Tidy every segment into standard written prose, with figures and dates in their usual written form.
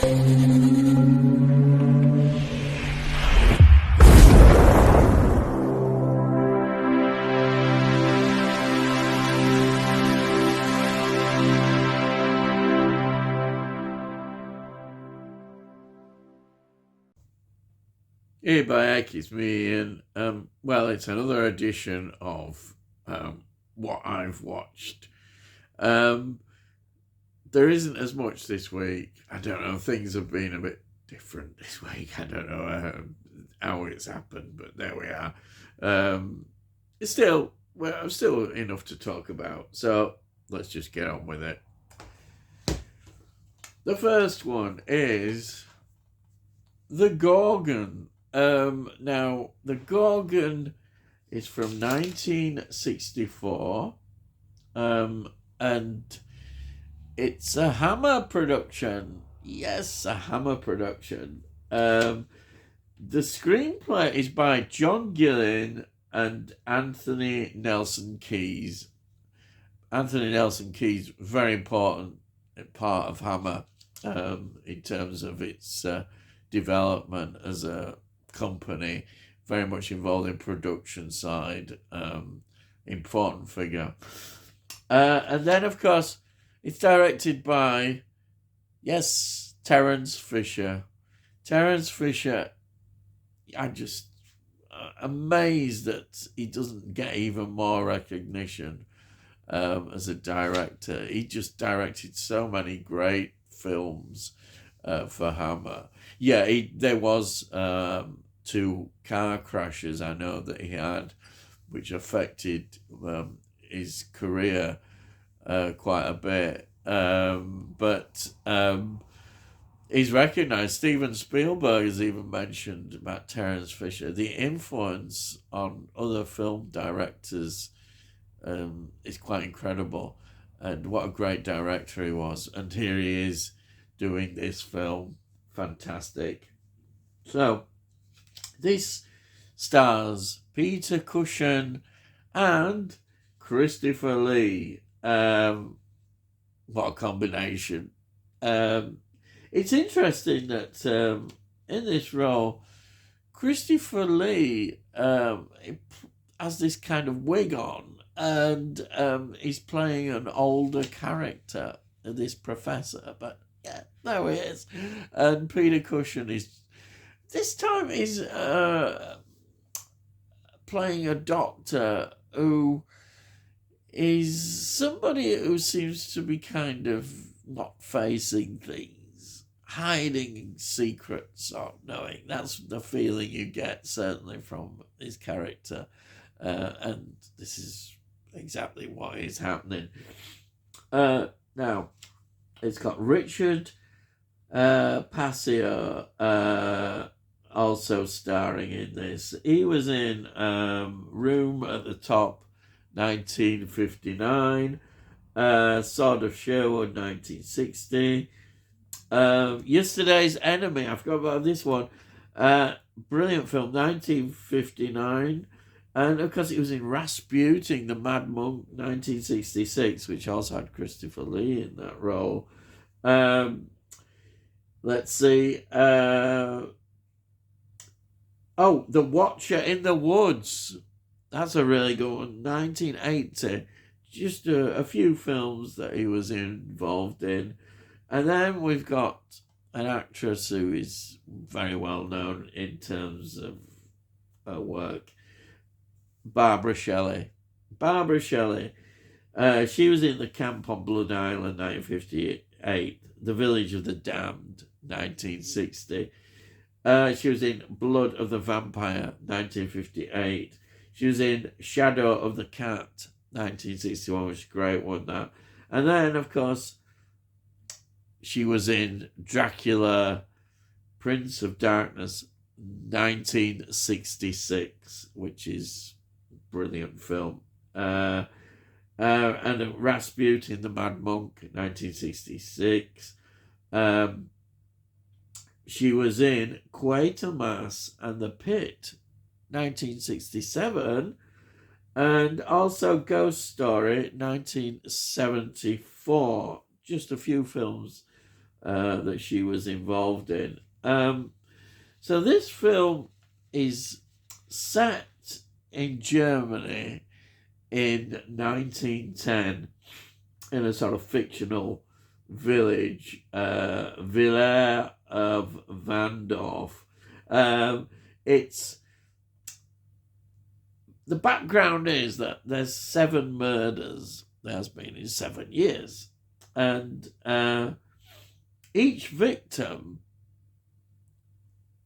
Hey, Bayek, it's me, Ian. Well, it's another edition of what I've watched. Um, there isn't as much this week. I don't know. Things have been a bit different this week. I don't know how it's happened, but there we are. Um, it's still well, still enough to talk about. So let's just get on with it. The first one is the Gorgon. Now, the Gorgon is from 1964, and it's a Hammer production. Yes, a Hammer production. The screenplay is by John Gillen and Anthony Nelson Keys. Anthony Nelson Keys, very important part of Hammer in terms of its development as a company, very much involved in production side, important figure. And then, of course, it's directed by, yes, Terence Fisher. Terence Fisher, I'm just amazed that he doesn't get even more recognition as a director. He just directed so many great films for Hammer. Yeah, there was two car crashes I know that he had, which affected his career quite a bit. But he's recognised. Steven Spielberg has even mentioned about Terence Fisher. The influence on other film directors is quite incredible. And what a great director he was. And here he is doing this film. Fantastic. So, this stars Peter Cushing and Christopher Lee. What a combination. It's interesting that in this role, Christopher Lee has this kind of wig on, and he's playing an older character, this professor, but yeah, there he is. And Peter Cushing is, this time he's playing a doctor who is somebody who seems to be kind of not facing things, hiding secrets, or knowing. That's the feeling you get, certainly, from his character. And this is exactly what is happening. Now, it's got Richard Passio also starring in this. He was in Room at the Top, 1959. Sword of Sherwood, 1960. Yesterday's Enemy, I forgot about this one. Brilliant film, 1959. And of course, it was in Rasputin, the Mad Monk, 1966, which also had Christopher Lee in that role. Let's see. The Watcher in the Woods. That's a really good one. 1980. Just a few films that he was involved in. And then we've got an actress who is very well known in terms of her work, Barbara Shelley. Barbara Shelley. She was in The Camp on Blood Island, 1958. The Village of the Damned, 1960. She was in Blood of the Vampire, 1958. She was in Shadow of the Cat, 1961, which is a great one, that. And then, of course, she was in Dracula, Prince of Darkness, 1966, which is a brilliant film. And Rasputin, the Mad Monk, 1966. She was in Quatermass and the Pit, 1967. And also Ghost Story, 1974. Just a few films that she was involved in. So this film is set in Germany in 1910 in a sort of fictional village, Villers of Vandorf. It's the background is that there's 7 murders. There has been in 7 years, and each victim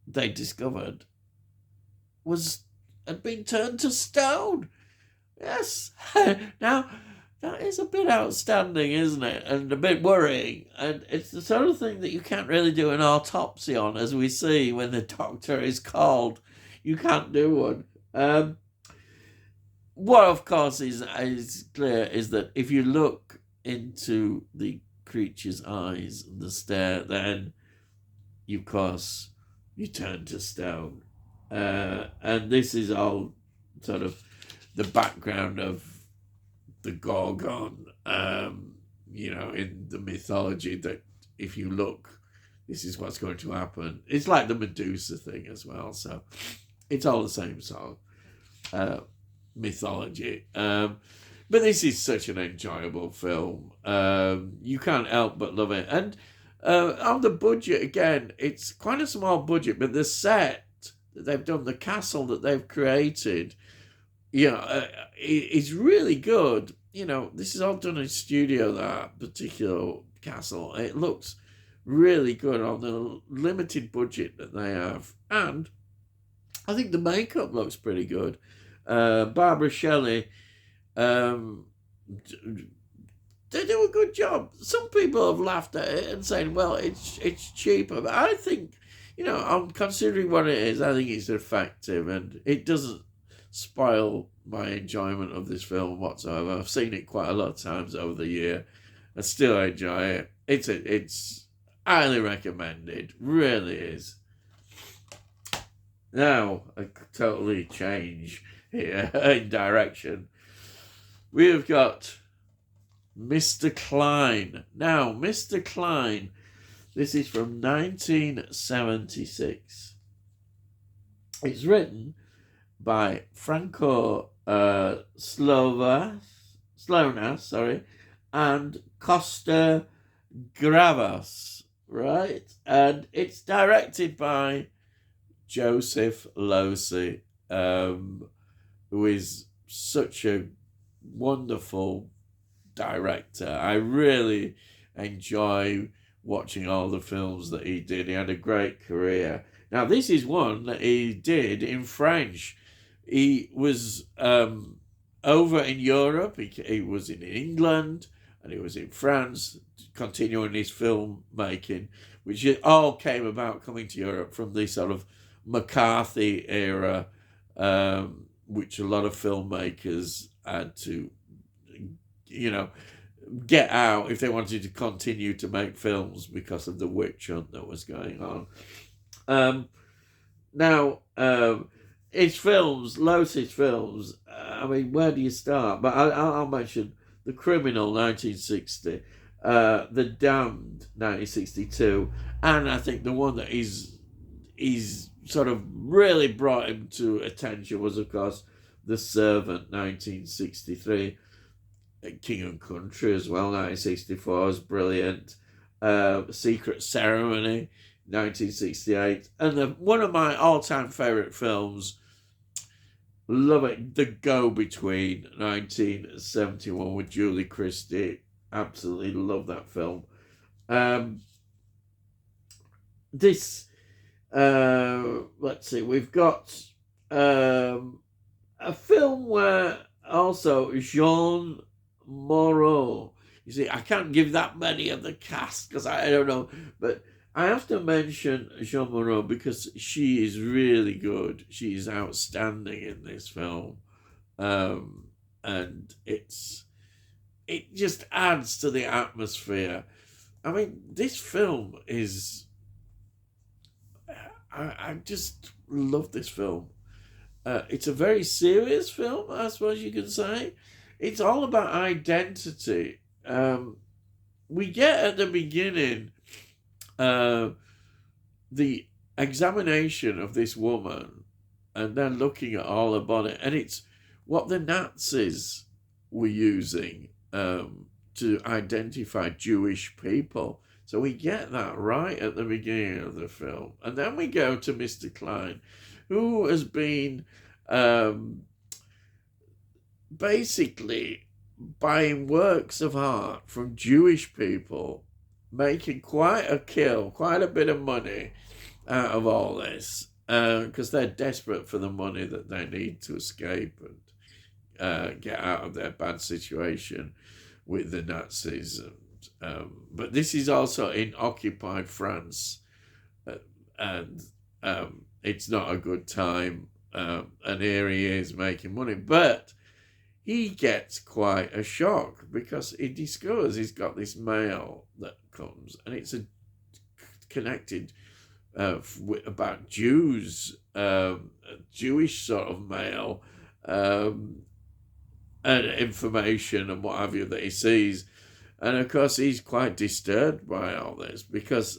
they discovered had been turned to stone. Yes. Now, that is a bit outstanding, isn't it? And a bit worrying. And it's the sort of thing that you can't really do an autopsy on, as we see when the doctor is called. You can't do one. What, of course, is clear is that if you look into the creature's eyes and the stare, then, of course, you turn to stone. And this is all sort of the background of the Gorgon, in the mythology, that if you look, this is what's going to happen. It's like the Medusa thing as well, so it's all the same sort of mythology. But this is such an enjoyable film. You can't help but love it. And on the budget, again, it's quite a small budget, but the set that they've done, the castle that they've created, it's really good. This is all done in studio, that particular castle. It looks really good on the limited budget that they have. And I think the makeup looks pretty good. Barbara Shelley, they do a good job. Some people have laughed at it and saying, well, it's cheaper. But I think, I'm considering what it is, I think it's effective, and it doesn't spoil my enjoyment of this film whatsoever. I've seen it quite a lot of times over the year. I still enjoy it. It's highly recommended. Really is. Now, I totally change here in direction. We have got Mr. Klein. Now, Mr. Klein, this is from 1976. It's written by Franco Slonas, and Costa Gavras, right? And it's directed by Joseph Losey, who is such a wonderful director. I really enjoy watching all the films that he did. He had a great career. Now, this is one that he did in French. He was over in Europe. He was in England, and he was in France, continuing his film making, which all came about coming to Europe from the sort of McCarthy era, which a lot of filmmakers had to, get out if they wanted to continue to make films because of the witch hunt that was going on. Now, his films, Losey's films, where do you start? But I'll mention The Criminal, 1960, The Damned, 1962, and I think the one that he's sort of really brought him to attention was, of course, The Servant, 1963. King and Country as well, 1964, is brilliant. Secret Ceremony, 1968. And one of my all-time favourite films, love it, The Go-Between, 1971, with Julie Christie. Absolutely love that film. Let's see, we've got a film where also Jeanne Moreau. You see, I can't give that many of the cast because I don't know, but I have to mention Jeanne Moreau because she is really good. She is outstanding in this film, and it just adds to the atmosphere. This film is. I just love this film. It's a very serious film, I suppose you could say. It's all about identity. We get at the beginning the examination of this woman and then looking at all her body, and it's what the Nazis were using to identify Jewish people. So we get that right at the beginning of the film. And then we go to Mr. Klein, who has been basically buying works of art from Jewish people, making quite a bit of money out of all this, because they're desperate for the money that they need to escape and get out of their bad situation with the Nazis. But this is also in occupied France, and it's not a good time. And here he is making money, but he gets quite a shock because he discovers he's got this mail that comes, and it's connected about Jews, Jewish sort of mail, and information and what have you that he sees. And of course, he's quite disturbed by all this because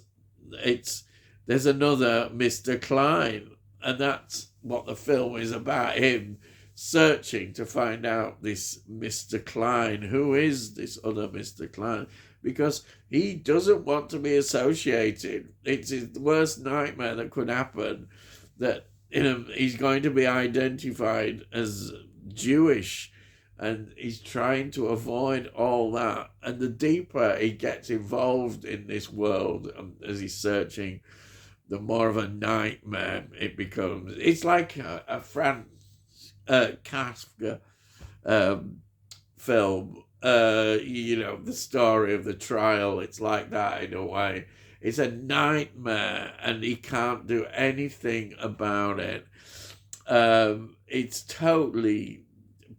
there's another Mr. Klein, and that's what the film is about, him searching to find out this Mr. Klein. Who is this other Mr. Klein? Because he doesn't want to be associated. It's his worst nightmare that could happen, that he's going to be identified as Jewish, and he's trying to avoid all that. And the deeper he gets involved in this world, as he's searching, the more of a nightmare it becomes. It's like a Franz Kafka film. The story of the trial, it's like that in a way. It's a nightmare, and he can't do anything about it. It's totally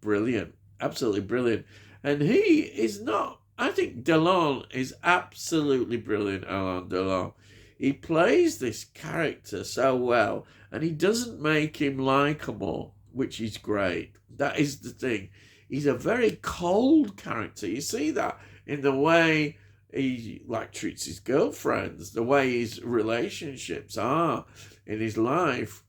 brilliant, absolutely brilliant. And he is not, I think Delon is absolutely brilliant, Alain Delon. He plays this character so well, and he doesn't make him likable, which is great. That is the thing. He's a very cold character. You see that in the way he treats his girlfriends, the way his relationships are in his life.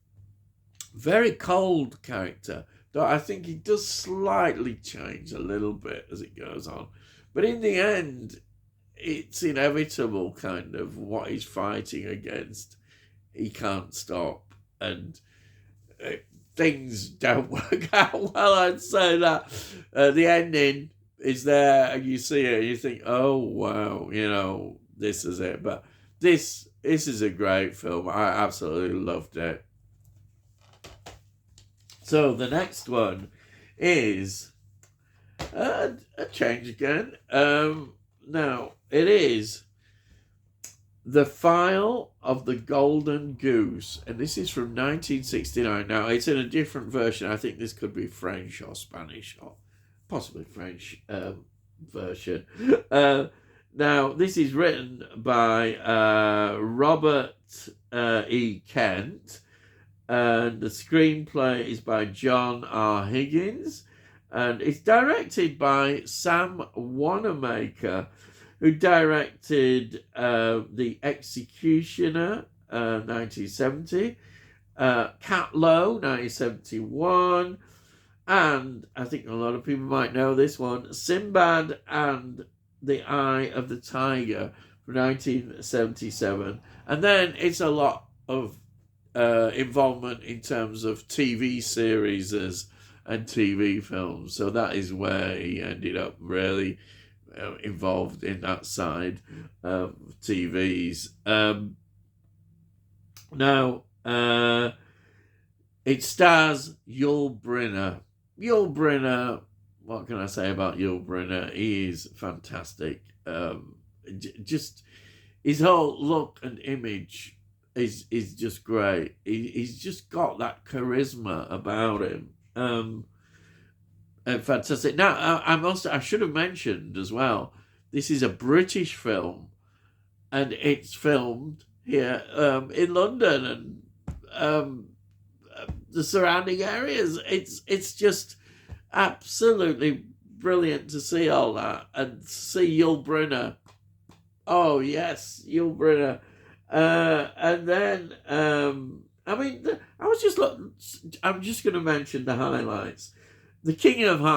Very cold character. Though I think he does slightly change a little bit as it goes on. But in the end, it's inevitable, kind of, what he's fighting against. He can't stop. And things don't work out well, I'd say that. The ending is there, and you see it, and you think, oh, wow, this is it. But this is a great film. I absolutely loved it. So the next one is a change again. Now, it is The File of the Golden Goose, and this is from 1969. Now, it's in a different version. I think this could be French or Spanish, or possibly French version. Now, this is written by Robert E. Kent, and the screenplay is by John R. Higgins, and it's directed by Sam Wanamaker, who directed The Executioner, 1970, Cat Low, 1971, and I think a lot of people might know this one, Sinbad and the Eye of the Tiger, from 1977. And then it's a lot of involvement in terms of TV series and TV films. So that is where he ended up really involved in that side of TVs. Now, it stars Yul Brynner. Yul Brynner, what can I say about Yul Brynner? He is fantastic. Just his whole look and image is just great. He's just got that charisma about him. Fantastic. Now, I should have mentioned as well, this is a British film, and it's filmed here in London and the surrounding areas. It's just absolutely brilliant to see all that and see Yul Brynner. Oh yes, Yul Brynner. And then, I mean, I'm just going to mention the highlights. The King and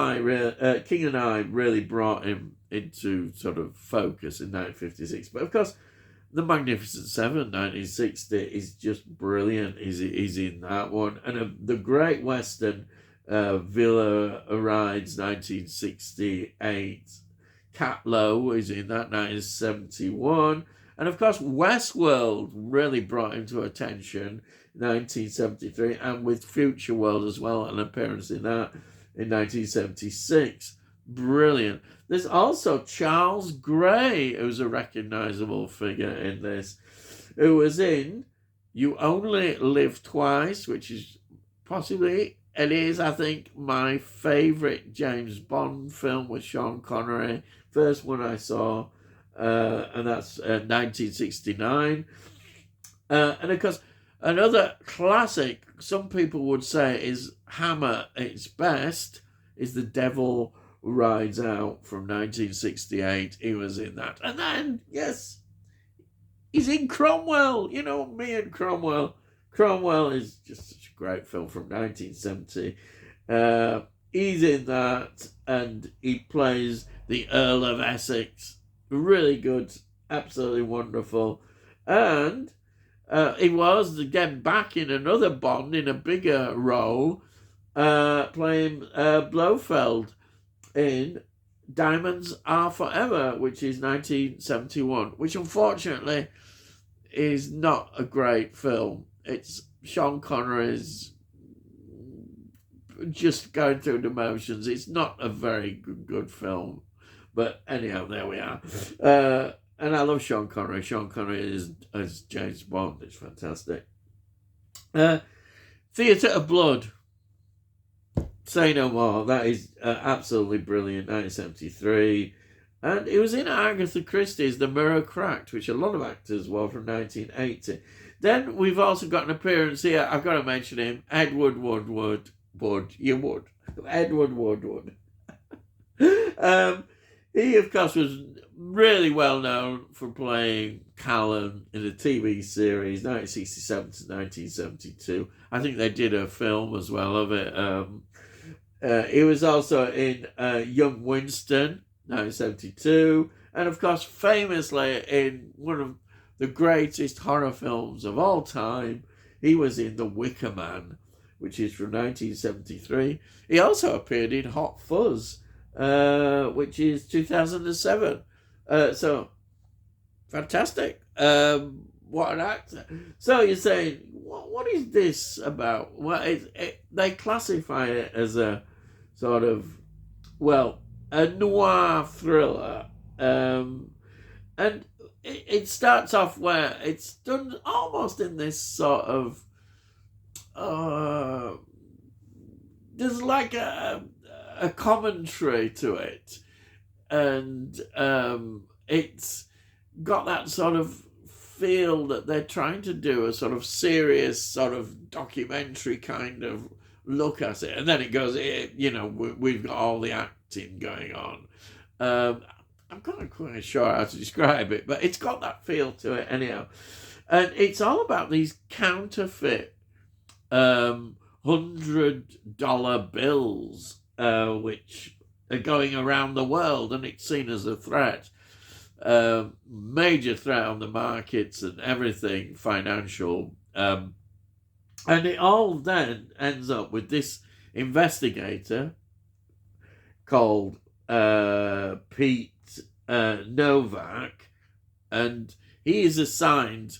I really brought him into sort of focus in 1956. But of course, The Magnificent Seven, 1960, is just brilliant. He's in that one. And the Great Western, Villa Rides, 1968. Cat Lowe is in that, 1971. And of course, Westworld really brought him to attention, 1973, and with Future World as well, an appearance in that in 1976. Brilliant. There's also Charles Gray, who's a recognizable figure in this, who was in You Only Live Twice, which is possibly, it is, I think, my favorite James Bond film with Sean Connery. First one I saw, and that's 1969. And of course, another classic, some people would say is Hammer at its best, is The Devil Rides Out from 1968. He was in that. And then, yes, he's in Cromwell. You know, me and Cromwell. Cromwell is just such a great film from 1970. He's in that, and he plays the Earl of Essex. Really good, absolutely wonderful. And he was, again, back in another Bond in a bigger role, playing Blofeld in Diamonds Are Forever, which is 1971, which unfortunately is not a great film. It's Sean Connery's just going through the motions. It's not a very good film. But anyhow, there we are. And I love Sean Connery. Sean Connery as James Bond. It's fantastic. Theatre of Blood. Say no more. That is absolutely brilliant. 1973. And it was in Agatha Christie's The Mirror Cracked, which a lot of actors were, from 1980. Then we've also got an appearance here. I've got to mention him. Edward Woodward. Edward Woodward. He, of course, was really well known for playing Callan in a TV series, 1967 to 1972. I think they did a film as well of it. He was also in Young Winston, 1972. And, of course, famously in one of the greatest horror films of all time, he was in The Wicker Man, which is from 1973. He also appeared in Hot Fuzz, which is 2007. So, fantastic. What an actor. So you're saying, what is this about? Well, they classify it as a sort of, well, a noir thriller. And it starts off where it's done almost in this sort of, there's like a commentary to it, and it's got that sort of feel that they're trying to do a sort of serious sort of documentary kind of look at it, and then it goes, we've got all the acting going on. I'm not quite sure how to describe it, but it's got that feel to it anyhow, and it's all about these counterfeit $100 bills, which are going around the world, and it's seen as a threat, major threat on the markets and everything financial. And it all then ends up with this investigator called Pete Novak, and he is assigned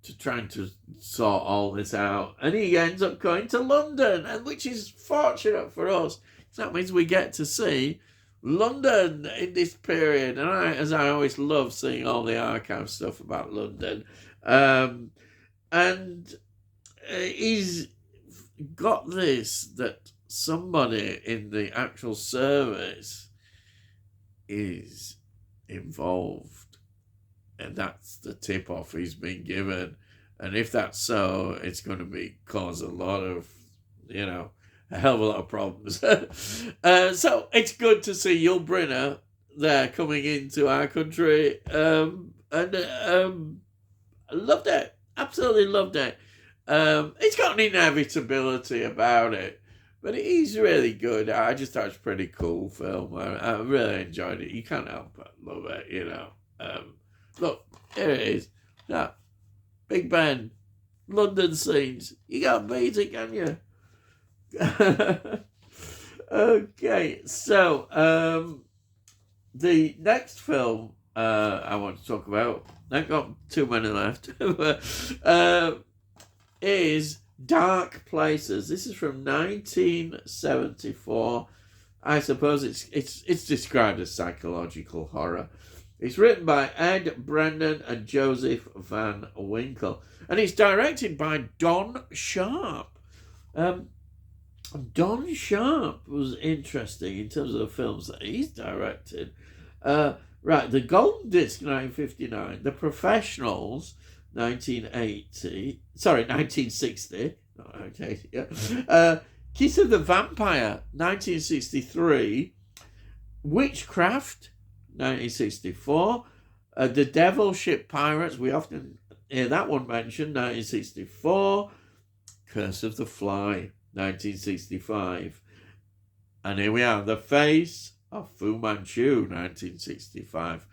to trying to sort all this out, and he ends up going to London, and which is fortunate for us. That means we get to see London in this period, and as I always love seeing all the archive stuff about London, and he's got this, that somebody in the actual service is involved, and that's the tip-off he's been given. And if that's so, it's going to cause a lot of, a hell of a lot of problems. So it's good to see Yul Brynner there coming into our country. And I loved it. Absolutely loved it. It's got an inevitability about it, but it is really good. I just thought it was a pretty cool film. I really enjoyed it. You can't help but love it, you know. Look, here it is. That Big Ben, London scenes. You can't beat it, can you? Okay, so the next film I want to talk about, I've got too many left, is Dark Places. This is from 1974. I suppose it's described as psychological horror. It's written by Ed Brennan and Joseph Van Winkle, and it's directed by Don Sharp. Don Sharp was interesting in terms of the films that he's directed. Right, The Golden Disc, 1959, The Professionals, 1960. Not 1980, yeah. Kiss of the Vampire, 1963. Witchcraft, 1964. The Devil Ship Pirates, we often hear that one mentioned, 1964. Curse of the Fly, 1965. And here we are, The Face of Fu Manchu, 1965.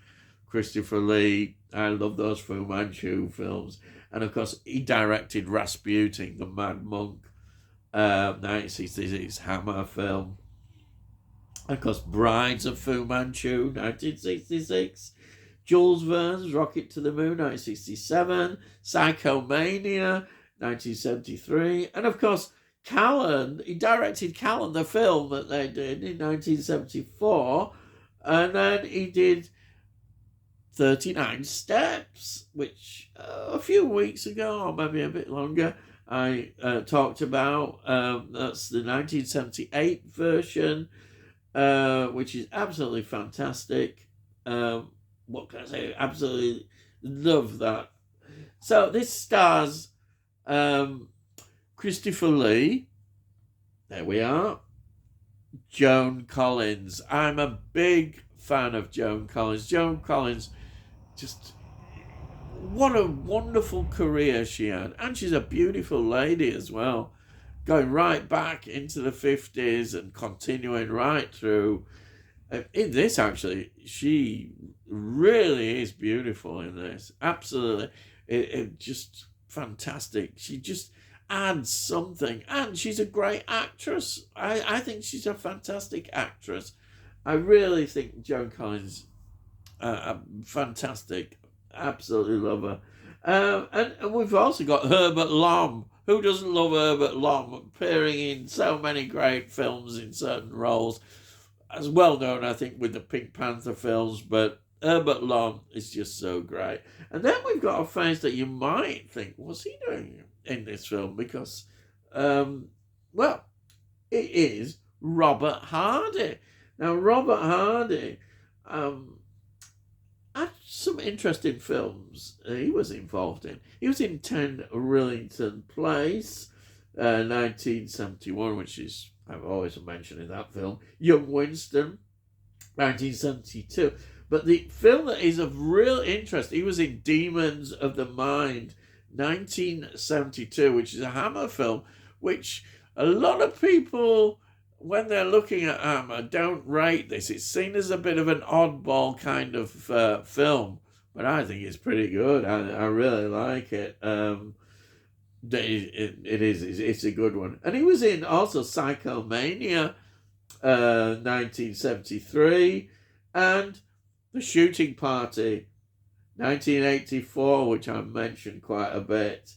Christopher Lee, I love those Fu Manchu films. And of course, he directed Rasputin, the Mad Monk, 1966 Hammer film. Of course, Brides of Fu Manchu, 1966. Jules Verne's Rocket to the Moon, 1967. Psychomania, 1973. And of course, Callan, he directed Callan, the film that they did in 1974. And then he did 39 Steps, which a few weeks ago, or maybe a bit longer, I talked about. That's the 1978 version, which is absolutely fantastic. What can I say? Absolutely love that. So this stars Christopher Lee. There we are. Joan Collins. I'm a big fan of Joan Collins. Joan Collins, just what a wonderful career she had. And she's a beautiful lady as well. Going right back into the 50s and continuing right through. In this, actually, she really is beautiful in this. Absolutely. It just fantastic. She just adds something. And she's a great actress. I think she's a fantastic actress. I really think Joan Collins, fantastic. Absolutely love her. And we've also got Herbert Lom. Who doesn't love Herbert Lom, appearing in so many great films in certain roles? As well known, I think, with the Pink Panther films, but Herbert Lom is just so great. And then we've got a face that you might think, what's he doing in this film? Because, well, it is Robert Hardy. Now, Robert Hardy had some interesting films he was involved in. He was in 10 Rillington Place, 1971, which is, I've always mentioned in that film. Young Winston, 1972. But the film that is of real interest, he was in Demons of the Mind, 1972, which is a Hammer film, which a lot of people, when they're looking at Hammer, don't rate this. It's seen as a bit of an oddball kind of film, but I think it's pretty good. I really like it. It's a good one. And he was in also Psychomania, 1973, and The Shooting Party, 1984, which I mentioned quite a bit.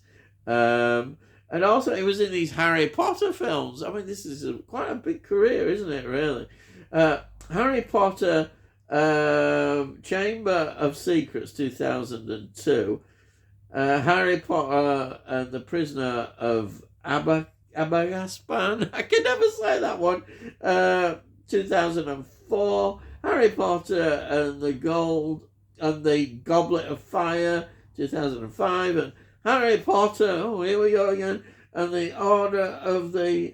And also he was in these Harry Potter films. I mean, this is quite a big career, isn't it, really? Harry Potter, Chamber of Secrets, 2002. Harry Potter and the Prisoner of Azkaban. I can never say that one. 2004. Harry Potter and the Goblet of Fire, 2005. And Harry Potter, oh, here we go again. And the Order of the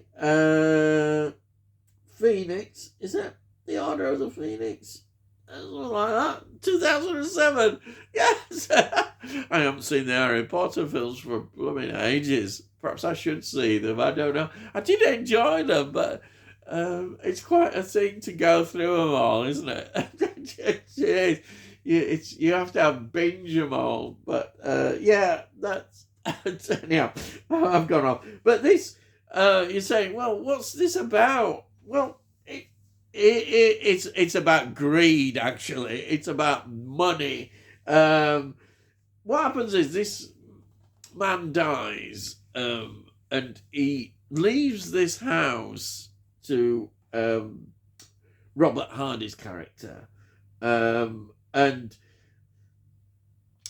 Phoenix. Is that the Order of the Phoenix? Something like that. 2007. Yes. I haven't seen the Harry Potter films for blooming ages. Perhaps I should see them. I don't know. I did enjoy them, but it's quite a thing to go through them all, isn't it? It is. You have to have binge them all. But yeah, that's anyhow. I've gone off. But this, you're saying, well, what's this about? Well, it's about greed. Actually, it's about money. What happens is this man dies, and he leaves this house to Robert Hardy's character, and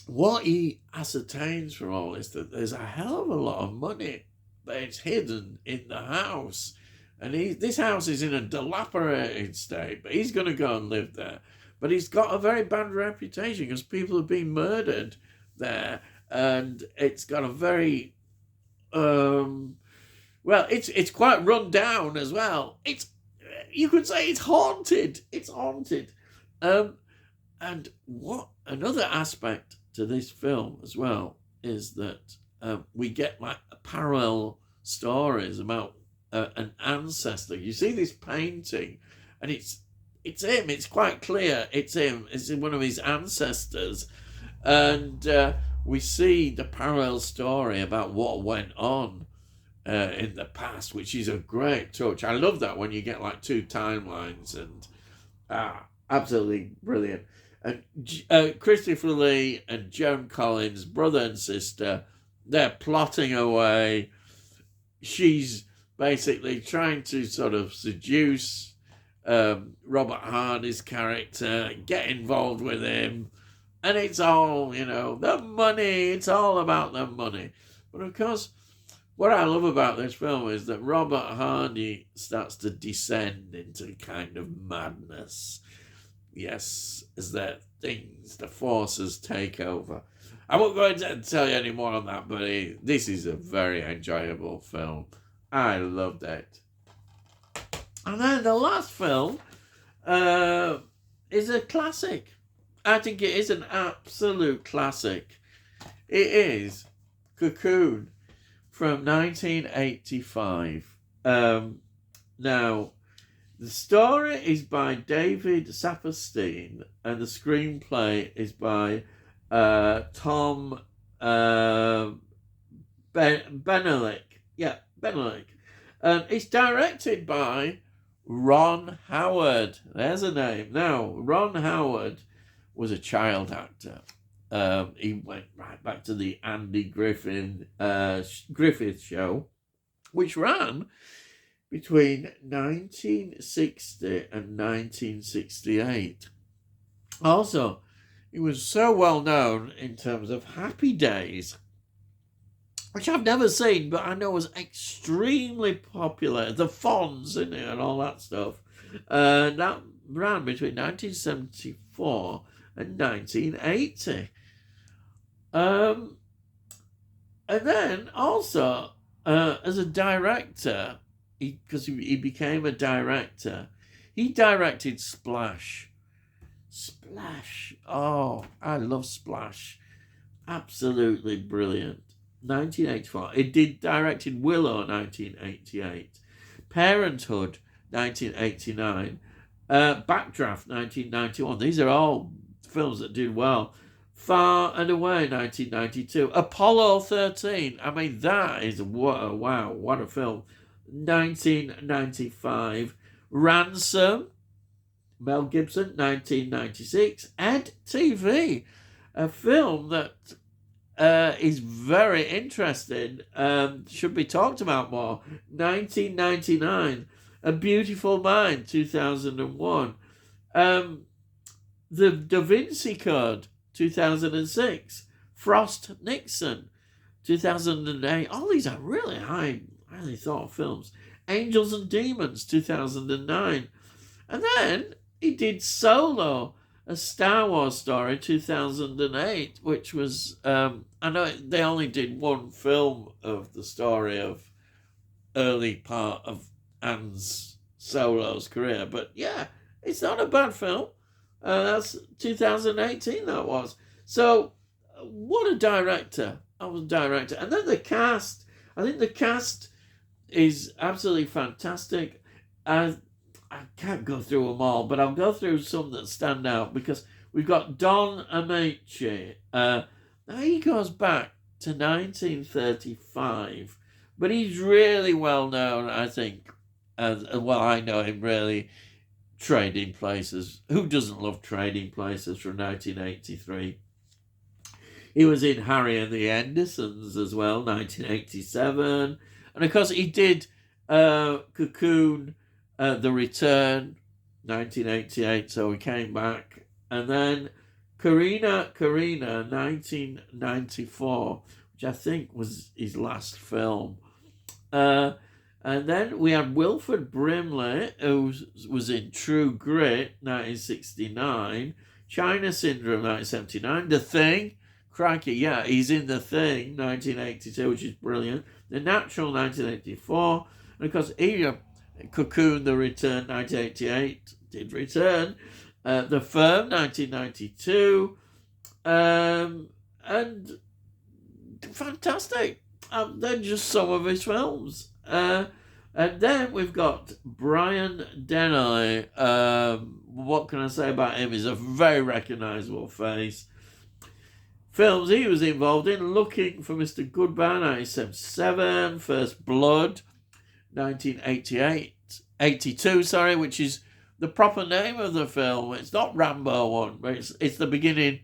what he ascertains from all this that there's a hell of a lot of money that's hidden in the house. And this house is in a dilapidated state, but he's going to go and live there. But he's got a very bad reputation because people have been murdered there, and it's got a very it's quite run down as well. You could say it's haunted. It's haunted. And what another aspect to this film as well is that we get like parallel stories about an ancestor. You see this painting, and it's him. It's quite clear it's him. It's one of his ancestors, and we see the parallel story about what went on in the past, which is a great touch. I love that when you get like two timelines, and absolutely brilliant. And Christopher Lee and Joan Collins, brother and sister, they're plotting away. She's basically trying to sort of seduce Robert Hardy's character, get involved with him, and it's all, the money. It's all about the money. But of course, what I love about this film is that Robert Hardy starts to descend into kind of madness. Yes, as the forces take over. I won't go into tell you any more on that, but this is a very enjoyable film. I loved it. And then the last film is a classic. I think it is an absolute classic. It is Cocoon from 1985. Now, the story is by David Saperstein, and the screenplay is by Tom Benelek. Yeah, Benelek. It's directed by Ron Howard. There's a name. Now, Ron Howard was a child actor. He went right back to the Andy Griffith show, which ran between 1960 and 1968. Also, he was so well known in terms of Happy Days, which I've never seen, but I know was extremely popular. The Fonz in it and all that stuff. That ran between 1974 and 1980. And then also, as a director, because he became a director, he directed Splash. Splash. Oh, I love Splash. Absolutely brilliant. 1984. It directed Willow, 1988. Parenthood, 1989. Backdraft, 1991. These are all films that did well. Far and Away, 1992. Apollo 13. I mean, that is what a film. 1995. Ransom, Mel Gibson, 1996. Ed TV, a film that is very interesting, should be talked about more. 1999. A Beautiful Mind, 2001. The Da Vinci Code, 2006. Frost Nixon, 2008. All these are really highly thought of films. Angels and Demons, 2009. And then he did Solo, a Star Wars story, 2008, which was, I know they only did one film of the story of early part of Han Solo's career, but yeah, it's not a bad film. That's 2018, that was. So, what a director. I was a director. And then the cast. I think the cast is absolutely fantastic. I can't go through them all, but I'll go through some that stand out because we've got Don Ameche. Now he goes back to 1935, but he's really well known, I think. Well, I know him really. Trading Places. Who doesn't love Trading Places from 1983? He was in Harry and the Hendersons as well, 1987. And of course, he did Cocoon, The Return, 1988, so he came back. And then Karina, 1994, which I think was his last film. And then we had Wilford Brimley, who was in True Grit, 1969, China Syndrome, 1979, The Thing, crikey, yeah, he's in The Thing, 1982, which is brilliant, The Natural, 1984, and of course, Cocoon, The Return, 1988, did return, The Firm, 1992, and fantastic. They're just some of his films. And then we've got Brian Denny. What can I say about him? He's a very recognisable face. Films he was involved in: Looking for Mr. Goodbar, 1977, First Blood, 1982, which is the proper name of the film. It's not Rambo 1, but it's the beginning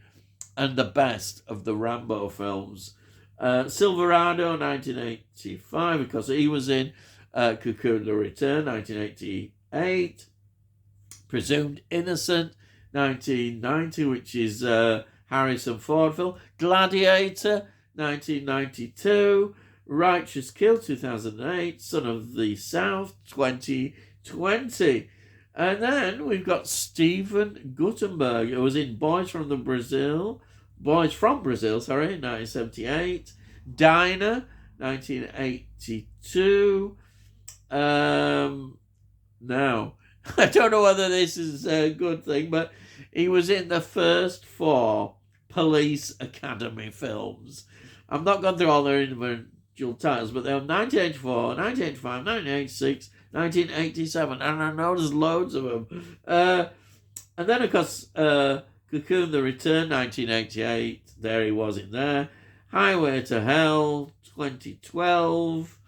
and the best of the Rambo films. Silverado, 1985, because he was in Cocoon, The Return, 1988. Presumed Innocent, 1990, which is Harrison Ford film. Gladiator, 1992. Righteous Kill, 2008. Son of the South, 2020. And then we've got Stephen Guttenberg, who was in Boys from Brazil, 1978. Diner, 1982. Now, I don't know whether this is a good thing, but he was in the first 4 Police Academy films. I'm not going through all their individual titles, but they were 1984, 1985, 1986, 1987, and I know there's loads of them. And then, of course, Cocoon, The Return, 1988. There he was in there. Highway to Hell, 2012.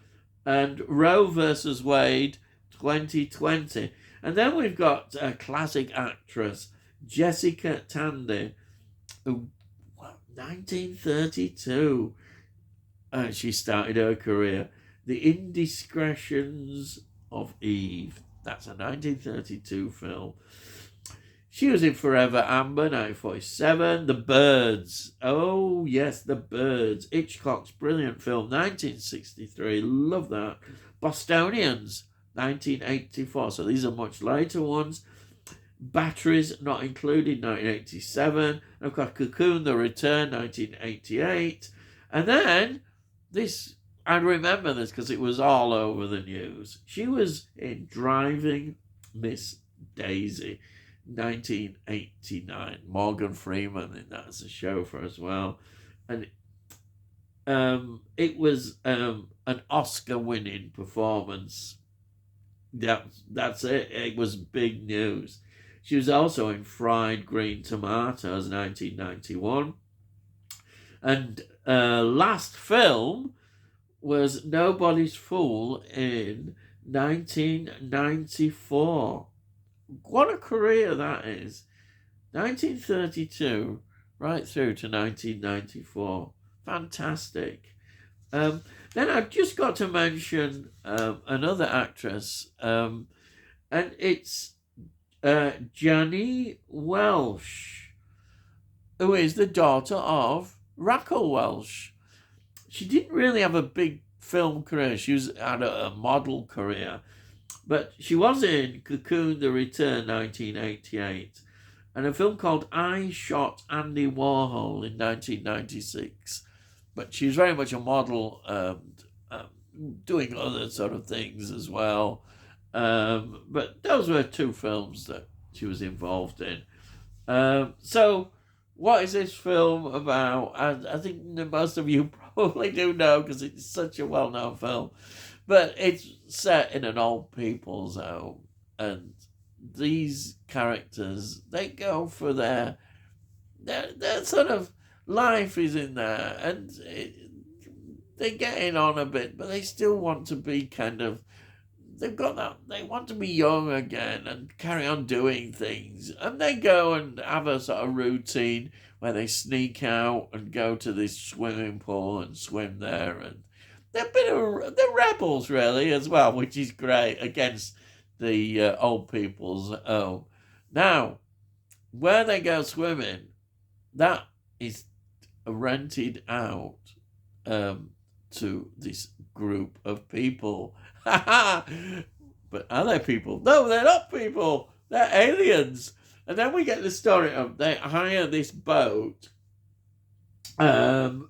And Roe versus Wade, 2020. And then we've got a classic actress, Jessica Tandy, who, 1932, she started her career. The Indiscretions of Eve. That's a 1932 film. She was in Forever Amber, 1947. The Birds. Oh, yes, The Birds. Hitchcock's brilliant film, 1963. Love that. Bostonians, 1984. So these are much later ones. Batteries Not Included, 1987. I've got Cocoon, The Return, 1988. And then this, I remember this because it was all over the news. She was in Driving Miss Daisy, 1989. Morgan Freeman, and that's a show for as well. And it was an Oscar-winning performance. That's it. It was big news. She was also in Fried Green Tomatoes, 1991. And last film was Nobody's Fool in 1994. What a career that is. 1932 right through to 1994. Fantastic. Then I've just got to mention another actress, and it's Janie Welsh, who is the daughter of Raquel Welch. She didn't really have a big film career. She had a model career. But she was in Cocoon, The Return, 1988, and a film called I Shot Andy Warhol in 1996. But she was very much a model, doing other sort of things as well. But those were 2 films that she was involved in. So, what is this film about? I think that most of you probably do know because it's such a well-known film. But it's set in an old people's home, and these characters, they go for their sort of life is in there, and they're getting on a bit, but they still want to be kind of, they've got that, they want to be young again and carry on doing things. And they go and have a sort of routine where they sneak out and go to this swimming pool and swim there. And they're rebels, really, as well, which is great against the old people's home. Now, where they go swimming, that is rented out to this group of people. But are they people? No, they're not people. They're aliens. And then we get the story of they hire this boat from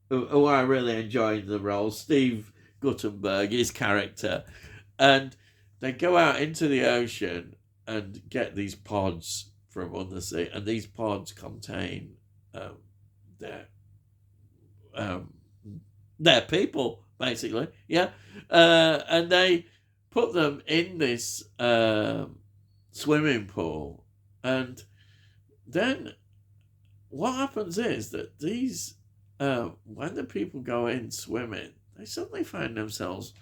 who I really enjoyed the role, Steve Guttenberg, his character. And they go out into the ocean and get these pods from undersea, and these pods contain their people, basically, yeah. And they put them in this swimming pool, and then what happens is that these when the people go in swimming, they suddenly find themselves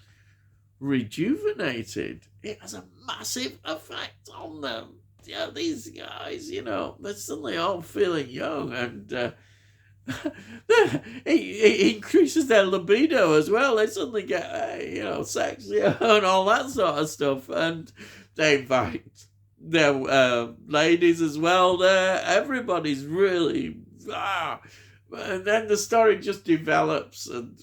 rejuvenated. It has a massive effect on them. Yeah, these guys, they're suddenly all feeling young, and it increases their libido as well. They suddenly get, sexy and all that sort of stuff, and they invite their ladies as well there. Everybody's really, and then the story just develops, and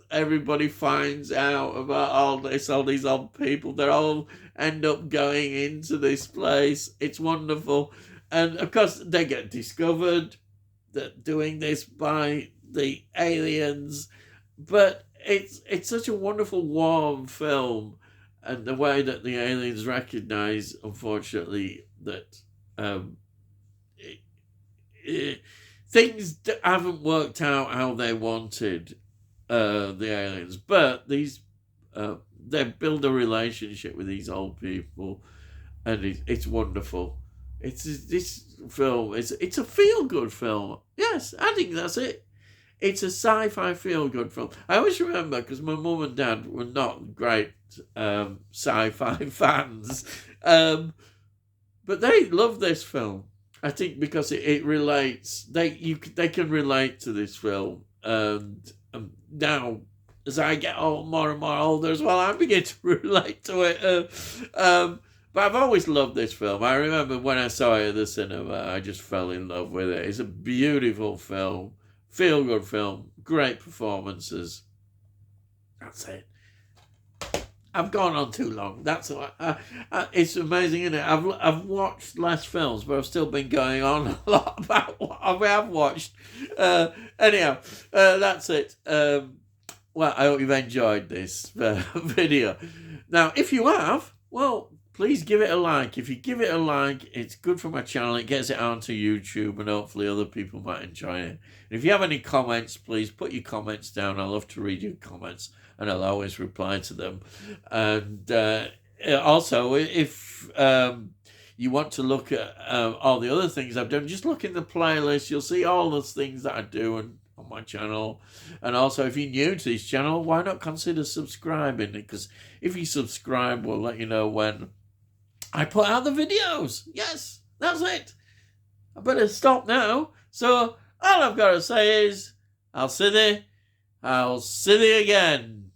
everybody finds out about all these old people. They all end up going into this place. It's wonderful. And of course they get discovered that doing this by the aliens. But it's such a wonderful, warm film, and the way that the aliens recognize, unfortunately, that things haven't worked out how they wanted, the aliens, but these they build a relationship with these old people, and it's wonderful. This film it's a feel good film. Yes, I think that's it. It's a sci-fi feel good film. I always remember because my mum and dad were not great sci-fi fans, but they love this film. I think because it relates. They can relate to this film, and now as I get more and more older as well, I begin to relate to it. But I've always loved this film. I remember when I saw it at the cinema, I just fell in love with it. It's a beautiful film, feel-good film, great performances. That's it. I've gone on too long. That's all. It's amazing, isn't it? I've watched less films, but I've still been going on a lot about what I have watched. Anyhow, that's it. Well, I hope you've enjoyed this video. Now, if you have, well, please give it a like. If you give it a like, it's good for my channel. It gets it onto YouTube, and hopefully other people might enjoy it. And if you have any comments, please put your comments down. I love to read your comments, and I'll always reply to them. And also, if you want to look at all the other things I've done, just look in the playlist. You'll see all the things that I do on my channel. And also, if you're new to this channel, why not consider subscribing? Because if you subscribe, we'll let you know when I put out the videos. Yes, that's it. I better stop now. So all I've got to say is, I'll see thee again.